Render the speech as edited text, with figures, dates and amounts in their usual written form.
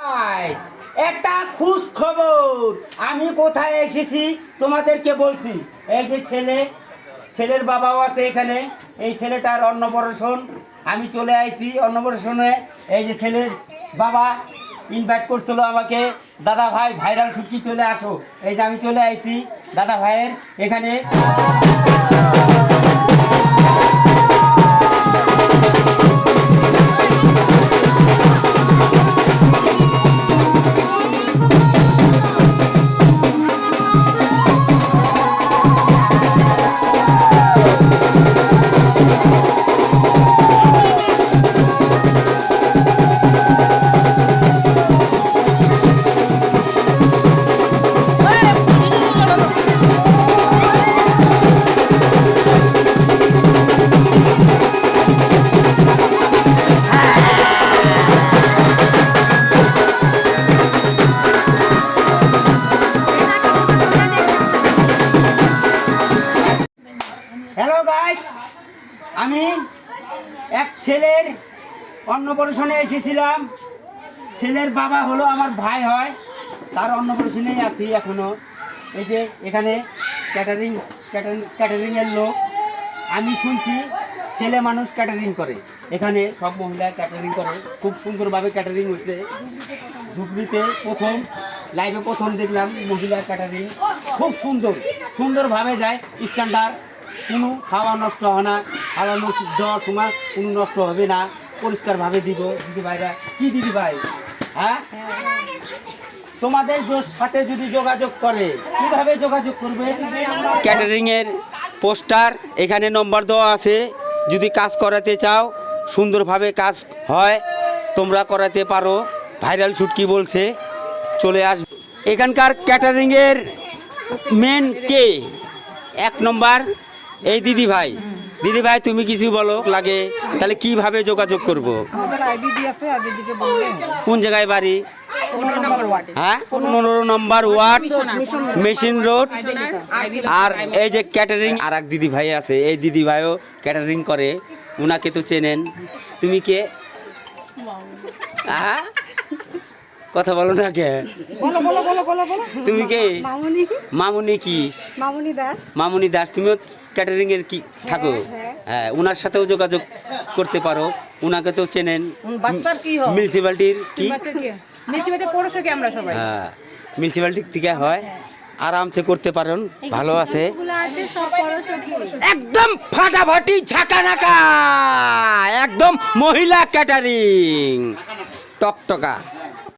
Guys, একটা খুশ খবর। আমি কোথায় এসেছি তোমাদেরকে বলছি। এই যে ছেলের বাবাও আছে এখানে। এই ছেলেটার অন্নপ্রাশন। আমি চলে আইছি অন্নপ্রাশনে। এই যে ছেলের বাবা ইনভাইট করছিল আমাকে, দাদা ভাই ভাইরাল শুটকি চলে আসো। এই যে আমি চলে আইছি দাদা ভাইয়ের এখানে। হ্যালো গাইস, আমি এক ছেলের অন্নপ্রাশনে এসেছিলাম। ছেলের বাবা হলো আমার ভাই হয়, তার অন্নপ্রাশনেই আছি এখনো। এই যে এখানে ক্যাটারিংয়ের লোক। আমি শুনছি ছেলে মানুষ ক্যাটারিং করে, এখানে সব মহিলা ক্যাটারিং করে। খুব সুন্দরভাবে ক্যাটারিং হচ্ছে। ধুবড়িতে লাইভে প্রথম দেখলাম মহিলা ক্যাটারিং। খুব সুন্দরভাবে যায়, স্ট্যান্ডার্ড। কোনো খাওয়া নষ্ট হয় না, খাওয়া দেওয়ার সময় কোনো নষ্ট হবে না, পরিষ্কারভাবে দিব। দিদি ভাইরা কি দিদি ভাই, হ্যাঁ তোমাদের সাথে যদি যোগাযোগ করে কিভাবে যোগাযোগ করবে? ক্যাটারিংয়ের পোস্টার এখানে নম্বর দেওয়া আছে। যদি কাজ করাতে চাও, সুন্দরভাবে কাজ হয়, তোমরা করাতে পারো। ভাইরাল শুটকি বলছে চলে আসবে। এখানকার ক্যাটারিংয়ের মেন কে? এক নম্বর এই দিদি ভাই। দিদি ভাই তুমি কিছু বলো লাগে, তাহলে কিভাবে যোগাযোগ করব? কোন জায়গায় বাড়ি? হ্যাঁ, 15 নম্বর ওয়ার্ড, মেশিন রোড। আর এই যে ক্যাটারিং আর এক দিদি ভাই আছে, এই দিদি ভাইও ক্যাটারিং করে, উনাকে তো চেনেন। তুমি কে? হ্যাঁ, কথা বলো না কে? তুমি কে? মামুনি কি? মামুনি দাস। তুমিও ক্যাটারিং এর কি থাকো? হ্যাঁ, উনার সাথেও যোগাযোগ করতে পারো, উনাকে তো চেনেন। মিউনিসিপ্যালিটির কি? হ্যাঁ, মিউনিসিপ্যালিটি থেকে হয়, আরামসে করতে পারেন, ভালো আছে। একদম ফাটাফাটি ঝাঁকানাকা, একদম মহিলা ক্যাটারিং, টকটকা।